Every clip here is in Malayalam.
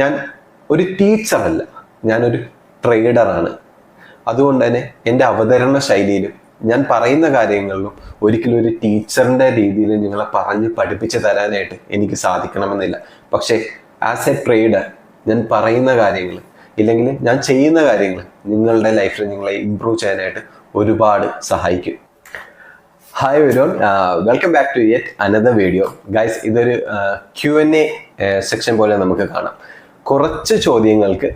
ഞാൻ ഒരു ടീച്ചറല്ല, ഞാനൊരു ട്രേഡറാണ്. അതുകൊണ്ട് തന്നെ എൻ്റെ അവതരണ ശൈലിയിലും ഞാൻ പറയുന്ന കാര്യങ്ങളിലും ഒരിക്കലും ഒരു ടീച്ചറിൻ്റെ രീതിയിൽ നിങ്ങളെ പറഞ്ഞ് പഠിപ്പിച്ച് തരാനായിട്ട് എനിക്ക് സാധിക്കണമെന്നില്ല. പക്ഷേ ആസ് എ ട്രേഡർ ഞാൻ പറയുന്ന കാര്യങ്ങൾ ഇല്ലെങ്കിൽ ഞാൻ ചെയ്യുന്ന കാര്യങ്ങൾ നിങ്ങളുടെ ലൈഫിൽ നിങ്ങളെ ഇമ്പ്രൂവ് ചെയ്യാനായിട്ട് ഒരുപാട് സഹായിക്കും. Hi everyone, welcome back to yet another video. Guys, ഇതൊരു Q&A സെക്ഷൻ പോലെ നമുക്ക് കാണാം. കുറച്ച് ചോദ്യങ്ങൾക്ക്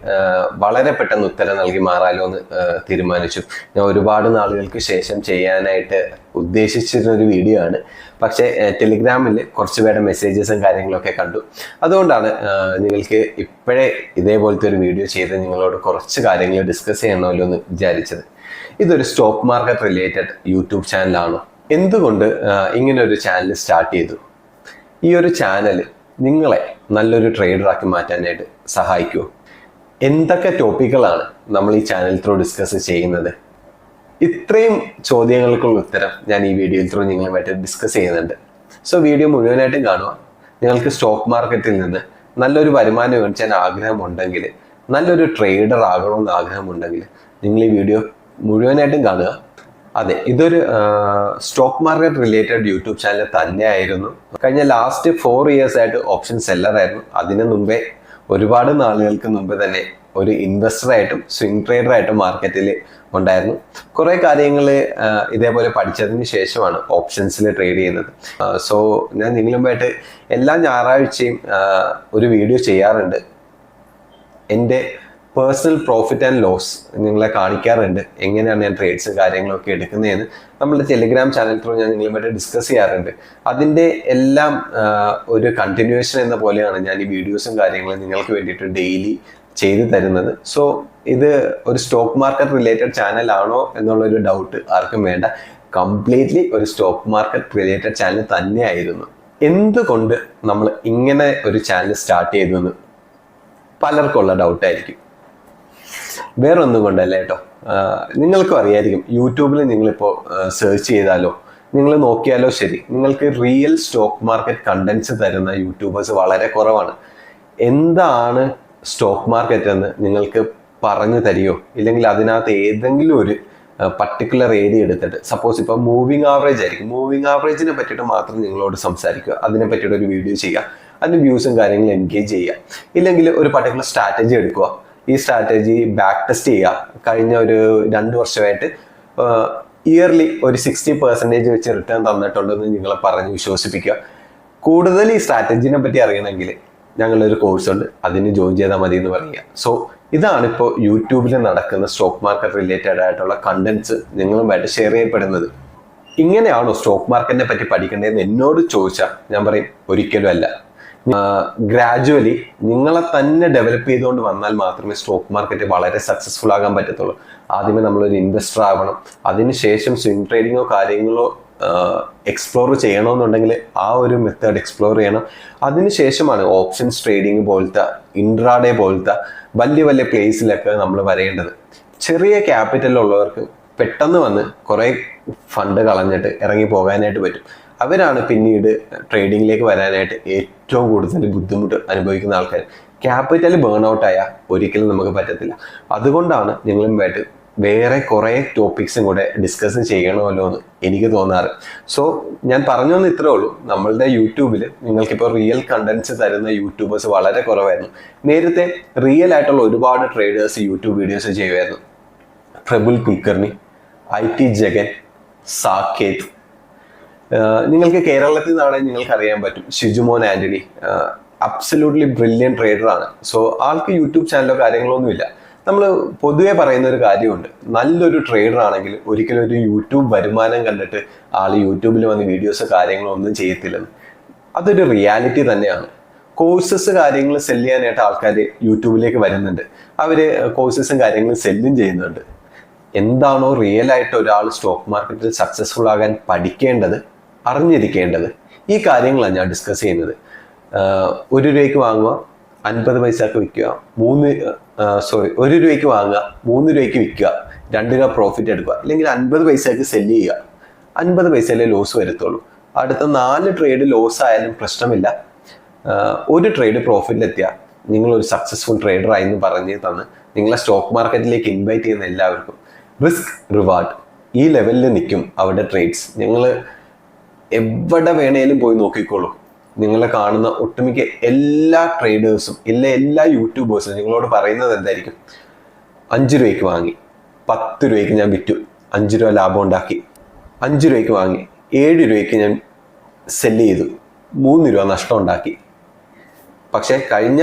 വളരെ പെട്ടെന്ന് ഉത്തരം നൽകി മാറാലോ എന്ന് തീരുമാനിച്ചു. ഞാൻ ഒരുപാട് നാളുകൾക്ക് ശേഷം ചെയ്യാനായിട്ട് ഉദ്ദേശിച്ചിരുന്ന ഒരു വീഡിയോ ആണ്. പക്ഷേ ടെലിഗ്രാമിൽ കുറച്ച് പേരുടെ മെസ്സേജസും കാര്യങ്ങളൊക്കെ കണ്ടു. അതുകൊണ്ടാണ് നിങ്ങൾക്ക് ഇപ്പോഴേ ഇതേപോലത്തെ ഒരു വീഡിയോ ചെയ്ത് നിങ്ങളോട് കുറച്ച് കാര്യങ്ങൾ ഡിസ്കസ് ചെയ്യണമല്ലോ എന്ന് വിചാരിച്ചത്. ഇതൊരു സ്റ്റോക്ക് മാർക്കറ്റ് റിലേറ്റഡ് യൂട്യൂബ് ചാനലാണോ? എന്തുകൊണ്ട് ഇങ്ങനെ ഒരു ചാനൽ സ്റ്റാർട്ട് ചെയ്തു? ഈ ഒരു ചാനൽ നിങ്ങളെ നല്ലൊരു ട്രേഡറാക്കി മാറ്റാനായിട്ട് സഹായിക്കുമോ? എന്തൊക്കെ ടോപ്പിക്കുകളാണ് നമ്മൾ ഈ ചാനൽ ത്രൂ ഡിസ്കസ് ചെയ്യുന്നത്? ഇത്രയും ചോദ്യങ്ങൾക്കുള്ള ഉത്തരം ഞാൻ ഈ വീഡിയോയിൽ ത്രൂ നിങ്ങളുമായിട്ട് ഡിസ്കസ് ചെയ്യുന്നുണ്ട്. സോ വീഡിയോ മുഴുവനായിട്ടും കാണുക. നിങ്ങൾക്ക് സ്റ്റോക്ക് മാർക്കറ്റിൽ നിന്ന് നല്ലൊരു വരുമാനം മേടിച്ചാൻ ആഗ്രഹമുണ്ടെങ്കിൽ, നല്ലൊരു ട്രേഡർ ആകണമെന്ന് ആഗ്രഹമുണ്ടെങ്കിൽ നിങ്ങൾ ഈ വീഡിയോ മുഴുവനായിട്ടും കാണുക. അതെ, ഇതൊരു stock market related YouTube channel തന്നെയായിരുന്നു. കഴിഞ്ഞ ലാസ്റ്റ് 4 years ആയിട്ട് ഓപ്ഷൻ സെല്ലറായിരുന്നു. അതിനു മുമ്പേ ഒരുപാട് നാളുകൾക്ക് മുമ്പ് തന്നെ ഒരു ഇൻവെസ്റ്ററായിട്ടും സ്വിംഗ് ട്രേഡറായിട്ടും മാർക്കറ്റിൽ ഉണ്ടായിരുന്നു. കുറേ കാര്യങ്ങൾ ഇതേപോലെ പഠിച്ചതിന് ശേഷമാണ് ഓപ്ഷൻസിൽ ട്രേഡ് ചെയ്യുന്നത്. സോ ഞാൻ നിങ്ങളുമായിട്ട് എല്ലാ ഞായറാഴ്ചയും ഒരു വീഡിയോ ചെയ്യാറുണ്ട്. എൻ്റെ പേഴ്സണൽ പ്രോഫിറ്റ് ആൻഡ് ലോസ് നിങ്ങളെ കാണിക്കാറുണ്ട്. എങ്ങനെയാണ് ഞാൻ ട്രേഡ്സ് കാര്യങ്ങളൊക്കെ എടുക്കുന്നതെന്ന് നമ്മുടെ ടെലിഗ്രാം ചാനൽ ത്രൂ ഞാൻ നിങ്ങളുമായിട്ട് ഡിസ്കസ് ചെയ്യാറുണ്ട്. അതിൻ്റെ എല്ലാം ഒരു കണ്ടിന്യൂവേഷൻ എന്ന പോലെയാണ് ഞാൻ ഈ വീഡിയോസും കാര്യങ്ങളും നിങ്ങൾക്ക് വേണ്ടിയിട്ട് ഡെയിലി ചെയ്തു തരുന്നത്. സോ ഇത് ഒരു സ്റ്റോക്ക് മാർക്കറ്റ് റിലേറ്റഡ് ചാനൽ ആണോ എന്നുള്ളൊരു ഡൗട്ട് ആർക്കും വേണ്ട. കംപ്ലീറ്റ്ലി ഒരു സ്റ്റോക്ക് മാർക്കറ്റ് റിലേറ്റഡ് ചാനൽ തന്നെയായിരുന്നു. എന്തുകൊണ്ട് നമ്മൾ ഇങ്ങനെ ഒരു ചാനൽ സ്റ്റാർട്ട് ചെയ്തു എന്ന് പലർക്കുള്ള ഡൗട്ടായിരിക്കും. വേറെ ഒന്നും കൊണ്ടല്ല കേട്ടോ. നിങ്ങൾക്കും അറിയായിരിക്കും, യൂട്യൂബിൽ നിങ്ങളിപ്പോൾ സെർച്ച് ചെയ്താലോ നിങ്ങൾ നോക്കിയാലോ ശരി, നിങ്ങൾക്ക് റിയൽ സ്റ്റോക്ക് മാർക്കറ്റ് കണ്ടന്റ്സ് തരുന്ന യൂട്യൂബേഴ്സ് വളരെ കുറവാണ്. എന്താണ് സ്റ്റോക്ക് മാർക്കറ്റ് എന്ന് നിങ്ങൾക്ക് പറഞ്ഞു തരികയോ, ഇല്ലെങ്കിൽ അതിനകത്ത് ഏതെങ്കിലും ഒരു പർട്ടിക്കുലർ ഏരിയ എടുത്തിട്ട്, സപ്പോസ് ഇപ്പോൾ മൂവിങ് ആവറേജ് ആയിരിക്കും, മൂവിങ് ആവറേജിനെ പറ്റിയിട്ട് മാത്രം നിങ്ങളോട് സംസാരിക്കുക, അതിനെ പറ്റിയിട്ട് ഒരു വീഡിയോ ചെയ്യുക, അതിൻ്റെ വ്യൂസും കാര്യങ്ങളും എൻഗേജ് ചെയ്യുക. ഇല്ലെങ്കിൽ ഒരു പർട്ടിക്കുലർ സ്ട്രാറ്റജി എടുക്കുക, ഈ സ്ട്രാറ്റജി ബാക്ക് ടെസ്റ്റ് ചെയ്യുക. കഴിഞ്ഞ ഒരു 2 വർഷമായിട്ട് ഇയർലി ഒരു 60% വെച്ച് റിട്ടേൺ തന്നിട്ടുണ്ടെന്ന് നിങ്ങളെ പറഞ്ഞ് വിശ്വസിപ്പിക്കുക. കൂടുതൽ ഈ സ്ട്രാറ്റജിനെ പറ്റി അറിയണമെങ്കിൽ ഞങ്ങളൊരു കോഴ്സ് ഉണ്ട്, അതിന് ജോയിൻ ചെയ്താൽ മതി എന്ന് പറയുക. സോ ഇതാണിപ്പോൾ യൂട്യൂബിൽ നടക്കുന്ന സ്റ്റോക്ക് മാർക്കറ്റ് റിലേറ്റഡ് ആയിട്ടുള്ള കണ്ടന്റ്സ് നിങ്ങളുമായിട്ട് ഷെയർ ചെയ്യപ്പെടുന്നത്. ഇങ്ങനെയാണോ സ്റ്റോക്ക് മാർക്കറ്റിനെ പറ്റി പഠിക്കേണ്ടതെന്ന് എന്നോട് ചോദിച്ചാൽ ഞാൻ പറയും ഒരിക്കലും അല്ല. ഗ്രാജുവലി നിങ്ങളെ തന്നെ ഡെവലപ്പ് ചെയ്തുകൊണ്ട് വന്നാൽ മാത്രമേ സ്റ്റോക്ക് മാർക്കറ്റ് വളരെ സക്സസ്ഫുൾ ആകാൻ പറ്റത്തുള്ളൂ. ആദ്യമേ നമ്മളൊരു ഇൻവെസ്റ്റർ ആവണം. അതിനുശേഷം സ്വിംഗ് ട്രേഡിങ്ങോ കാര്യങ്ങളോ എക്സ്പ്ലോർ ചെയ്യണമെന്നുണ്ടെങ്കിൽ ആ ഒരു മെത്തേഡ് എക്സ്പ്ലോർ ചെയ്യണം. അതിനുശേഷമാണ് ഓപ്ഷൻസ് ട്രേഡിങ് പോലത്തെ, ഇൻട്രാഡേ പോലത്തെ വലിയ വലിയ പ്ലേസിലൊക്കെ നമ്മൾ വരേണ്ടത്. ചെറിയ ക്യാപിറ്റൽ ഉള്ളവർക്ക് പെട്ടെന്ന് വന്ന് കുറേ ഫണ്ട് കളഞ്ഞിട്ട് ഇറങ്ങി പോകാനായിട്ട് പറ്റും. അവരാണ് പിന്നീട് ട്രേഡിങ്ങിലേക്ക് വരാനായിട്ട് ഏറ്റവും കൂടുതൽ ബുദ്ധിമുട്ട് അനുഭവിക്കുന്ന ആൾക്കാർ. ക്യാപിറ്റൽ ബേൺ ഔട്ട് ആയാൽ ഒരിക്കലും നമുക്ക് പറ്റത്തില്ല. അതുകൊണ്ടാണ് നിങ്ങളുമായിട്ട് വേറെ കുറേ ടോപ്പിക്സും കൂടെ ഡിസ്കസ് ചെയ്യണമല്ലോ എന്ന് എനിക്ക് തോന്നാറ്. സോ ഞാൻ പറഞ്ഞു വന്ന് ഇത്രേ ഉള്ളൂ. നമ്മളുടെ യൂട്യൂബിൽ നിങ്ങൾക്കിപ്പോൾ റിയൽ കണ്ടന്റ്സ് തരുന്ന യൂട്യൂബേഴ്സ് വളരെ കുറവായിരുന്നു. നേരത്തെ റിയൽ ആയിട്ടുള്ള ഒരുപാട് ട്രേഡേഴ്സ് യൂട്യൂബ് വീഡിയോസ് ചെയ്യുമായിരുന്നു. പ്രബുൽ കുൽക്കർണി, IT ജഗൻ, സാക്കേത്. നിങ്ങൾക്ക് കേരളത്തിൽ നിന്നാണെങ്കിൽ നിങ്ങൾക്ക് അറിയാൻ പറ്റും ഷിജുമോൻ ആന്റണി, അബ്സല്യൂട്ട്ലി ബ്രില്യൻ ട്രേഡറാണ്. സോ ആൾക്ക് യൂട്യൂബ് ചാനലോ കാര്യങ്ങളൊന്നുമില്ല. നമ്മൾ പൊതുവെ പറയുന്ന ഒരു കാര്യമുണ്ട്, നല്ലൊരു ട്രേഡർ ആണെങ്കിൽ ഒരിക്കലും ഒരു യൂട്യൂബ് വരുമാനം കണ്ടിട്ട് ആൾ യൂട്യൂബിൽ വന്ന് വീഡിയോസ് കാര്യങ്ങളോ ഒന്നും ചെയ്യത്തില്ലെന്ന്. അതൊരു റിയാലിറ്റി തന്നെയാണ്. കോഴ്സസ് കാര്യങ്ങൾ സെല് ചെയ്യാനായിട്ട് ആൾക്കാർ യൂട്യൂബിലേക്ക് വരുന്നുണ്ട്. അവർ കോഴ്സസും കാര്യങ്ങളും സെല്ലും ചെയ്യുന്നുണ്ട്. എന്താണോ റിയൽ ആയിട്ട് ഒരാൾ സ്റ്റോക്ക് മാർക്കറ്റിൽ സക്സസ്ഫുൾ ആകാൻ പഠിക്കേണ്ടത്, അറിഞ്ഞിരിക്കേണ്ടത്, ഈ കാര്യങ്ങളാണ് ഞാൻ ഡിസ്കസ് ചെയ്യുന്നത്. 1 രൂപയ്ക്ക് വാങ്ങുക, 50 പൈസക്ക് വിൽക്കുക, 1 രൂപയ്ക്ക് വാങ്ങുക, 3 രൂപയ്ക്ക് വിൽക്കുക, 2 രൂപ പ്രോഫിറ്റ് എടുക്കുക, അല്ലെങ്കിൽ 50 പൈസക്ക് സെല് ചെയ്യുക. 50 പൈസയിലെ ലോസ് വരത്തുള്ളൂ. അടുത്ത 4 ട്രേഡ് ലോസ് ആയാലും പ്രശ്നമില്ല. 1 ട്രേഡ് പ്രോഫിറ്റിലെത്തിയാൽ നിങ്ങളൊരു സക്സസ്ഫുൾ ട്രേഡറായി എന്ന് പറഞ്ഞ് തന്ന് നിങ്ങളെ സ്റ്റോക്ക് മാർക്കറ്റിലേക്ക് ഇൻവൈറ്റ് ചെയ്യുന്ന എല്ലാവർക്കും റിസ്ക് റിവാർഡ് ഈ ലെവലിൽ നിൽക്കും അവരുടെ ട്രേഡ്സ്. നിങ്ങൾ എവിടെ വേണേലും പോയി നോക്കിക്കോളൂ. നിങ്ങളെ കാണുന്ന ഒട്ടുമിക്ക എല്ലാ ട്രേഡേഴ്സും എല്ലാ യൂട്യൂബേഴ്സും നിങ്ങളോട് പറയുന്നത് എന്തായിരിക്കും? 5 രൂപയ്ക്ക് വാങ്ങി 10 രൂപയ്ക്ക് ഞാൻ വിറ്റു, 5 രൂപ ലാഭം ഉണ്ടാക്കി. 5 രൂപയ്ക്ക് വാങ്ങി 7 രൂപയ്ക്ക് ഞാൻ സെല്ല് ചെയ്തു, 3 രൂപ നഷ്ടം ഉണ്ടാക്കി. പക്ഷെ കഴിഞ്ഞ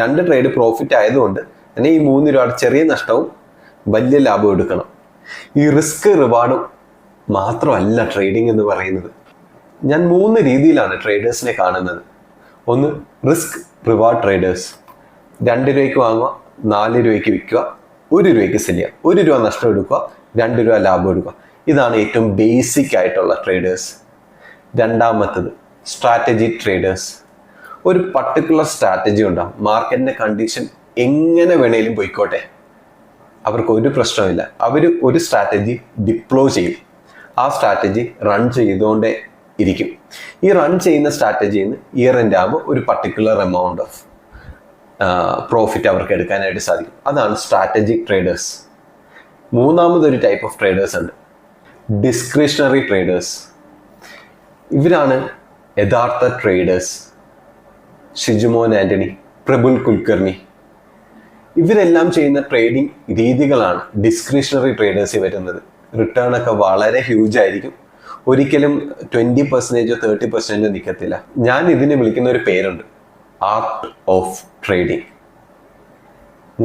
2 ട്രേഡ് പ്രോഫിറ്റ് ആയതുകൊണ്ട് തന്നെ ഈ 3 രൂപയുടെ ചെറിയ നഷ്ടവും വലിയ ലാഭം എടുക്കണം. ഈ റിസ്ക് റിവാർഡും മാത്രമല്ല ട്രേഡിംഗ് എന്ന് പറയുന്നത്. ഞാൻ 3 രീതിയിലാണ് ട്രേഡേഴ്സിനെ കാണുന്നത്. ഒന്ന്, റിസ്ക് റിവാർഡ് ട്രേഡേഴ്സ്. 2 രൂപയ്ക്ക് വാങ്ങുക, 4 രൂപയ്ക്ക് വിൽക്കുക, 1 രൂപയ്ക്ക് സെല്ല് ചെയ്യുക, 1 രൂപ നഷ്ടം എടുക്കുക, 2 രൂപ ലാഭം എടുക്കുക. ഇതാണ് ഏറ്റവും ബേസിക് ആയിട്ടുള്ള ട്രേഡേഴ്സ്. രണ്ടാമത്തത് സ്ട്രാറ്റജി ട്രേഡേഴ്സ്. ഒരു പർട്ടിക്കുലർ സ്ട്രാറ്റജി ഉണ്ടാകും. മാർക്കറ്റിന്റെ കണ്ടീഷൻ എങ്ങനെ വേണേലും പോയിക്കോട്ടെ, അവർക്ക് ഒരു പ്രശ്നമില്ല. അവർ ഒരു സ്ട്രാറ്റജി ഡിപ്ലോയ് ചെയ്യും. ആ സ്ട്രാറ്റജി റൺ ചെയ്തുകൊണ്ടേ ഇരിക്കും. ഈ റൺ ചെയ്യുന്ന സ്ട്രാറ്റജിയിൽ നിന്ന് ഇയർ എൻഡ് ആകുമ്പോൾ ഒരു പർട്ടിക്കുലർ എമൗണ്ട് ഓഫ് പ്രോഫിറ്റ് അവർക്ക് എടുക്കാനായിട്ട് സാധിക്കും. അതാണ് സ്ട്രാറ്റജിക് ട്രേഡേഴ്സ്. മൂന്നാമതൊരു ടൈപ്പ് ഓഫ് ട്രേഡേഴ്സ് ഉണ്ട്, ഡിസ്ക്രിഷണറി ട്രേഡേഴ്സ്. ഇവരാണ് യഥാർത്ഥ ട്രേഡേഴ്സ്. ഷിജുമോൻ ആന്റണി, പ്രബുൽ കുൽക്കർണി, ഇവരെല്ലാം ചെയ്യുന്ന ട്രേഡിംഗ് രീതികളാണ് ഡിസ്ക്രിഷണറി ട്രേഡേഴ്സിൽ വരുന്നത്. റിട്ടേൺ ഒക്കെ വളരെ ഹ്യൂജ് ആയിരിക്കും. ഒരിക്കലും 20%, 30% നിൽക്കത്തില്ല. ഞാൻ ഇതിനെ വിളിക്കുന്ന ഒരു പേരുണ്ട്, ആർട്ട് ഓഫ് ട്രേഡിംഗ്.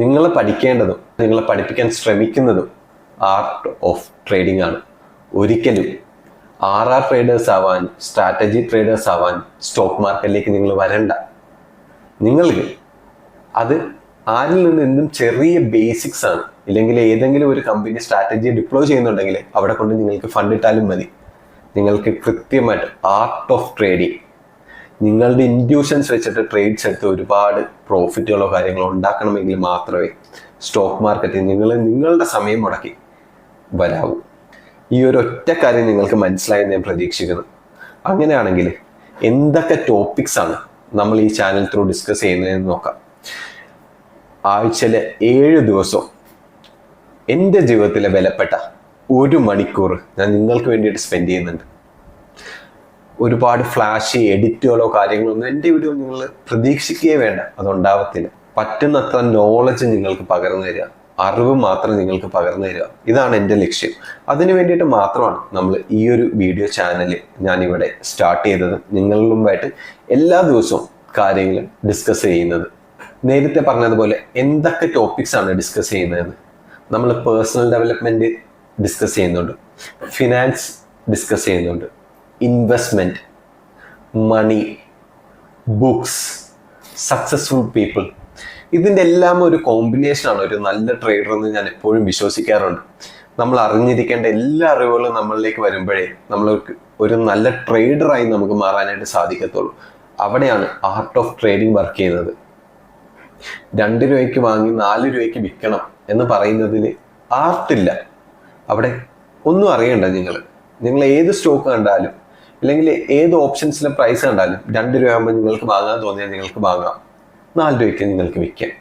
നിങ്ങൾ പഠിക്കേണ്ടതും നിങ്ങളെ പഠിപ്പിക്കാൻ ശ്രമിക്കുന്നതും ആർട്ട് ഓഫ് ട്രേഡിംഗ് ആണ്. ഒരിക്കലും RR ട്രേഡേഴ്സ് ആവാൻ, സ്ട്രാറ്റജി ട്രേഡേഴ്സ് ആവാൻ സ്റ്റോക്ക് മാർക്കറ്റിലേക്ക് നിങ്ങൾ വരണ്ട. നിങ്ങൾക്ക് അത് ആരിൽ നിന്ന് എന്തും ചെറിയ ബേസിക്സ് ആണ്. ഇല്ലെങ്കിൽ ഏതെങ്കിലും ഒരു കമ്പനി സ്ട്രാറ്റജി ഡിപ്ലോയ് ചെയ്യുന്നുണ്ടെങ്കിൽ അവിടെ കൊണ്ട് നിങ്ങൾക്ക് ഫണ്ട് ഇട്ടാലും മതി. നിങ്ങൾക്ക് കൃത്യമായിട്ട് ആർട്ട് ഓഫ് ട്രേഡിങ്, നിങ്ങളുടെ ഇൻഡ്യൂഷൻസ് വെച്ചിട്ട് ട്രേഡ്സ് എടുത്ത് ഒരുപാട് പ്രോഫിറ്റുകളോ കാര്യങ്ങളോ ഉണ്ടാക്കണമെങ്കിൽ മാത്രമേ സ്റ്റോക്ക് മാർക്കറ്റിൽ നിങ്ങളുടെ സമയം മുടക്കി വരാവൂ. ഈ ഒരു ഒറ്റ കാര്യം നിങ്ങൾക്ക് മനസ്സിലായെന്ന് ഞാൻ പ്രതീക്ഷിക്കുന്നു. അങ്ങനെയാണെങ്കിൽ എന്തൊക്കെ ടോപ്പിക്സ് ആണ് നമ്മൾ ഈ ചാനൽ ത്രൂ ഡിസ്കസ് ചെയ്യുന്നതെന്ന് നോക്കാം. ആഴ്ചയിലെ 7 ദിവസവും എൻ്റെ ജീവിതത്തിലെ വിലപ്പെട്ട 1 മണിക്കൂർ ഞാൻ നിങ്ങൾക്ക് വേണ്ടിയിട്ട് സ്പെൻഡ് ചെയ്യുന്നുണ്ട്. ഒരുപാട് ഫ്ലാഷി എഡിറ്റുകളോ കാര്യങ്ങളൊന്നും എൻ്റെ വീഡിയോ നിങ്ങൾ പ്രതീക്ഷിക്കുകയേ വേണ്ട, അതുണ്ടാവത്തില്ല. പറ്റുന്നത്ര നോളജ് നിങ്ങൾക്ക് പകർന്നു തരിക, അറിവ് മാത്രം നിങ്ങൾക്ക് പകർന്നു തരിക, ഇതാണ് എൻ്റെ ലക്ഷ്യം. അതിനു വേണ്ടിയിട്ട് മാത്രമാണ് നമ്മൾ ഈ ഒരു വീഡിയോ ചാനൽ ഞാനിവിടെ സ്റ്റാർട്ട് ചെയ്തത്. നിങ്ങളുടെ മുമ്പായിട്ട് എല്ലാ ദിവസവും കാര്യങ്ങൾ ഡിസ്കസ് ചെയ്യുന്നത്. നേരത്തെ പറഞ്ഞതുപോലെ എന്തൊക്കെ ടോപ്പിക്സ് ആണ് ഡിസ്കസ് ചെയ്യുന്നത്? നമ്മൾ പേഴ്സണൽ ഡെവലപ്മെൻറ്റ് ഡിസ്കസ് ചെയ്യുന്നുണ്ട്, ഫിനാൻസ് ഡിസ്കസ് ചെയ്യുന്നുണ്ട്, ഇൻവെസ്റ്റ്മെൻറ്റ്, മണി, ബുക്സ്, സക്സസ്ഫുൾ പീപ്പിൾ. ഇതിൻ്റെ എല്ലാം ഒരു കോമ്പിനേഷനാണ് ഒരു നല്ല ട്രേഡർ എന്ന് ഞാൻ എപ്പോഴും വിശ്വസിക്കാറുണ്ട്. നമ്മൾ അറിഞ്ഞിരിക്കേണ്ട എല്ലാ അറിവുകളും നമ്മളിലേക്ക് വരുമ്പോഴേ നമ്മൾക്ക് ഒരു നല്ല ട്രേഡറായി നമുക്ക് മാറാനായിട്ട് സാധിക്കത്തുള്ളൂ. അവിടെയാണ് ആർട്ട് ഓഫ് ട്രേഡിംഗ് വർക്ക് ചെയ്യുന്നത്. 2 രൂപയ്ക്ക് വാങ്ങി 4 രൂപയ്ക്ക് വിൽക്കണം എന്ന് പറയുന്നതിൽ ആർട്ടില്ല. അവിടെ ഒന്നും അറിയണ്ട. നിങ്ങൾ ഏത് സ്റ്റോക്ക് കണ്ടാലും അല്ലെങ്കിൽ ഏത് ഓപ്ഷൻസിലെ പ്രൈസ് കണ്ടാലും 2 രൂപയാകുമ്പോൾ നിങ്ങൾക്ക് വാങ്ങാൻ തോന്നിയാൽ നിങ്ങൾക്ക് വാങ്ങാം, 4 രൂപയ്ക്ക് നിങ്ങൾക്ക് വിൽക്കാം.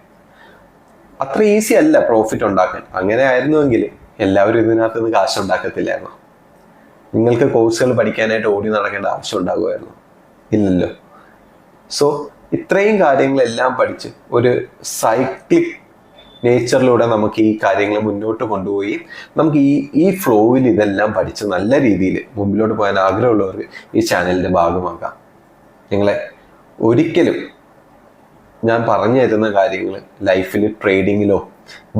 അത്ര ഈസി അല്ല പ്രോഫിറ്റ് ഉണ്ടാക്കാൻ. അങ്ങനെ ആയിരുന്നുവെങ്കിൽ എല്ലാവരും ഇതിനകത്ത് നിന്ന് കാശ് ഉണ്ടാക്കത്തില്ലായിരുന്നു. നിങ്ങൾക്ക് കോഴ്സുകൾ പഠിക്കാനായിട്ട് ഓടി നടക്കേണ്ട ആവശ്യം ഉണ്ടാകുമായിരുന്നു? ഇല്ലല്ലോ. സോ ഇത്രയും കാര്യങ്ങളെല്ലാം പഠിച്ച് ഒരു സൈക്ലിക് നേച്ചറിലൂടെ നമുക്ക് ഈ കാര്യങ്ങൾ മുന്നോട്ട് കൊണ്ടുപോയി നമുക്ക് ഈ ഫ്ലോയിൽ ഇതെല്ലാം പഠിച്ച് നല്ല രീതിയിൽ മുമ്പിലോട്ട് പോകാൻ ആഗ്രഹമുള്ളവർക്ക് ഈ ചാനലിൻ്റെ ഭാഗമാക്കാം. നിങ്ങളെ ഒരിക്കലും ഞാൻ പറഞ്ഞു തരുന്ന കാര്യങ്ങൾ ലൈഫിൽ, ട്രേഡിങ്ങിലോ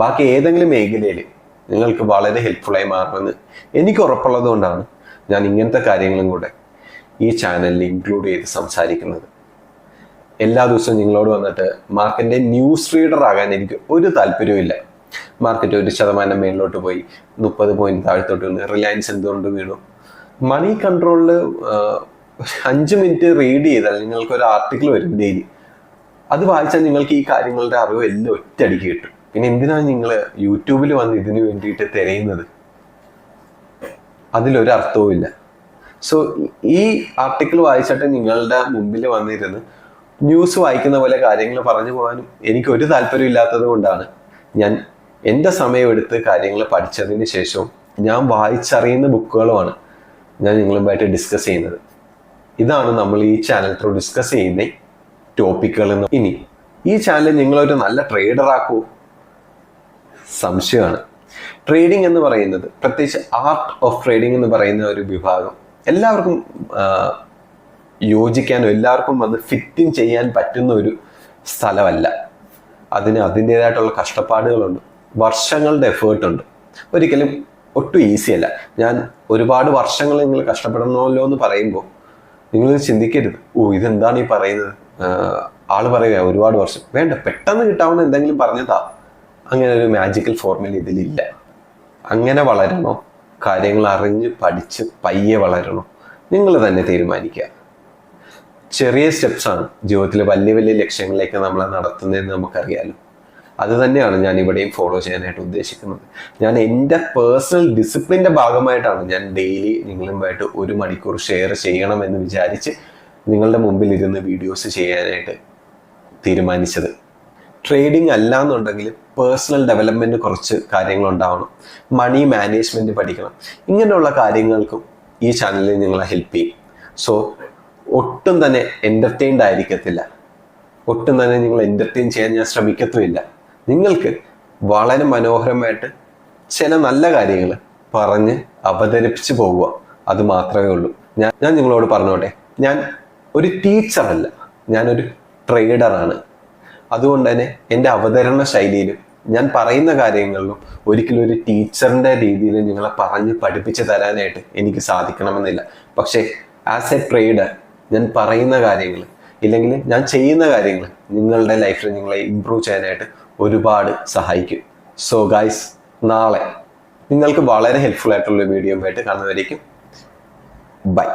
ബാക്കി ഏതെങ്കിലും മേഖലയിൽ നിങ്ങൾക്ക് വളരെ ഹെൽപ്ഫുള്ളായി മാറുമെന്ന് എനിക്ക് ഉറപ്പുള്ളത് കൊണ്ടാണ് ഞാൻ ഇങ്ങനത്തെ കാര്യങ്ങളും കൂടെ ഈ ചാനലിൽ ഇൻക്ലൂഡ് ചെയ്ത് സംസാരിക്കുന്നത്. എല്ലാ ദിവസവും നിങ്ങളോട് വന്നിട്ട് മാർക്കറ്റിൻ്റെ ന്യൂസ് റീഡർ ആകാൻ എനിക്ക് ഒരു താല്പര്യമില്ല. മാർക്കറ്റ് 1% മേളിലോട്ട് പോയി, 30 പോയിന്റ് താഴത്തോട്ട് വീണ്, റിലയൻസ് എന്തുകൊണ്ട് വീണു, മണി കൺട്രോളിൽ 5 മിനിറ്റ് റീഡ് ചെയ്താൽ നിങ്ങൾക്കൊരു ആർട്ടിക്കിൾ വരും ഡെയിലി. അത് വായിച്ചാൽ നിങ്ങൾക്ക് ഈ കാര്യങ്ങളുടെ അറിവ് എല്ലാം ഒറ്റയടിക്ക് കിട്ടും. പിന്നെ എന്തിനാണ് നിങ്ങൾ യൂട്യൂബിൽ വന്ന് ഇതിനു വേണ്ടിയിട്ട് തിരയുന്നത്? അതിലൊരർത്ഥവും ഇല്ല. സോ ഈ ആർട്ടിക്കിൾ വായിച്ചിട്ട് നിങ്ങളുടെ മുമ്പിൽ വന്നിരുന്ന് ന്യൂസ് വായിക്കുന്ന പോലെ കാര്യങ്ങൾ പറഞ്ഞു പോകാനും എനിക്ക് ഒരു താല്പര്യം ഇല്ലാത്തത് കൊണ്ടാണ് ഞാൻ എൻ്റെ സമയമെടുത്ത് കാര്യങ്ങൾ പഠിച്ചതിന് ശേഷവും ഞാൻ വായിച്ചറിയുന്ന ബുക്കുകളുമാണ് ഞാൻ നിങ്ങളുമായിട്ട് ഡിസ്കസ് ചെയ്യുന്നത്. ഇതാണ് നമ്മൾ ഈ ചാനൽ ത്രൂ ഡിസ്കസ് ചെയ്യുന്ന ടോപ്പിക്കുകൾ. ഇനി ഈ ചാനൽ നിങ്ങളൊരു നല്ല ട്രേഡർ ആക്കുമോ? സംശയമാണ്. ട്രേഡിംഗ് എന്ന് പറയുന്നത്, പ്രത്യേകിച്ച് ആർട്ട് ഓഫ് ട്രേഡിംഗ് എന്ന് പറയുന്ന ഒരു വിഭാഗം എല്ലാവർക്കും യോജിക്കാനോ എല്ലാവർക്കും വന്ന് ഫിറ്റിങ് ചെയ്യാൻ പറ്റുന്ന ഒരു സ്ഥലമല്ല. അതിന് അതിൻ്റെതായിട്ടുള്ള കഷ്ടപ്പാടുകളുണ്ട്, വർഷങ്ങളുടെ എഫേർട്ടുണ്ട്. ഒരിക്കലും ഒട്ടും ഈസി അല്ല. ഞാൻ ഒരുപാട് വർഷങ്ങൾ നിങ്ങൾ കഷ്ടപ്പെടണമല്ലോ എന്ന് പറയുമ്പോൾ നിങ്ങൾ ചിന്തിക്കരുത്, ഇതെന്താണ് ഈ പറയുന്നത്, ആള് പറയുക ഒരുപാട് വർഷം. വേണ്ട, പെട്ടെന്ന് കിട്ടാവുന്ന എന്തെങ്കിലും പറഞ്ഞതാ. അങ്ങനെ ഒരു മാജിക്കൽ ഫോർമുല ഇതിലില്ല. അങ്ങനെ വളരണോ, കാര്യങ്ങൾ അറിഞ്ഞ് പഠിച്ച് പയ്യെ വളരണോ, നിങ്ങൾ തന്നെ തീരുമാനിക്കുക. ചെറിയ സ്റ്റെപ്സാണ് ജീവിതത്തിൽ വലിയ വലിയ ലക്ഷ്യങ്ങളിലേക്ക് നമ്മളെ നടത്തുന്നതെന്ന് നമുക്കറിയാലോ. അത് തന്നെയാണ് ഞാൻ ഇവിടെയും ഫോളോ ചെയ്യാനായിട്ട് ഉദ്ദേശിക്കുന്നത്. ഞാൻ എൻ്റെ പേഴ്സണൽ ഡിസിപ്ലിൻ്റെ ഭാഗമായിട്ടാണ് ഞാൻ ഡെയിലി നിങ്ങളുമായിട്ട് 1 മണിക്കൂർ ഷെയർ ചെയ്യണമെന്ന് വിചാരിച്ച് നിങ്ങളുടെ മുമ്പിൽ ഇരുന്ന് വീഡിയോസ് ചെയ്യാനായിട്ട് തീരുമാനിച്ചത്. ട്രേഡിംഗ് അല്ല എന്നുണ്ടെങ്കിൽ പേഴ്സണൽ ഡെവലപ്മെൻറ്റ് കുറച്ച് കാര്യങ്ങളുണ്ടാവണം, മണി മാനേജ്മെൻറ്റ് പഠിക്കണം. ഇങ്ങനെയുള്ള കാര്യങ്ങൾക്കും ഈ ചാനലിൽ നിങ്ങളെ ഹെൽപ്പ് ചെയ്യും. സോ ഒട്ടും തന്നെ എൻ്റർടൈൻഡ് ആയിരിക്കത്തില്ല, ഒട്ടും തന്നെ നിങ്ങൾ എൻ്റർടൈൻ ചെയ്യാൻ ഞാൻ ശ്രമിക്കത്തുമില്ല. നിങ്ങൾക്ക് വളരെ മനോഹരമായിട്ട് ചില നല്ല കാര്യങ്ങൾ പറഞ്ഞ് അവതരിപ്പിച്ച് പോകുക, അത് മാത്രമേ ഉള്ളൂ. ഞാൻ നിങ്ങളോട് പറഞ്ഞോട്ടെ, ഞാൻ ഒരു ടീച്ചറല്ല, ഞാനൊരു ട്രേഡറാണ്. അതുകൊണ്ട് തന്നെ എൻ്റെ അവതരണ ശൈലിയിലും ഞാൻ പറയുന്ന കാര്യങ്ങളിലും ഒരിക്കലും ഒരു ടീച്ചറിൻ്റെ രീതിയിൽ നിങ്ങളെ പറഞ്ഞ് പഠിപ്പിച്ച് തരാനായിട്ട് എനിക്ക് സാധിക്കണമെന്നില്ല. പക്ഷേ ആസ് എ ട്രേഡർ ഞാൻ പറയുന്ന കാര്യങ്ങൾ ഇല്ലെങ്കിൽ ഞാൻ ചെയ്യുന്ന കാര്യങ്ങൾ നിങ്ങളുടെ ലൈഫിൽ നിങ്ങളെ ഇമ്പ്രൂവ് ചെയ്യാനായിട്ട് ഒരുപാട് സഹായിക്കും. സോ ഗൈസ്, നാളെ നിങ്ങൾക്ക് വളരെ ഹെൽപ്ഫുൾ ആയിട്ടുള്ള വീഡിയോ ആയിട്ട് കാണുന്നവരേക്കും ബൈ.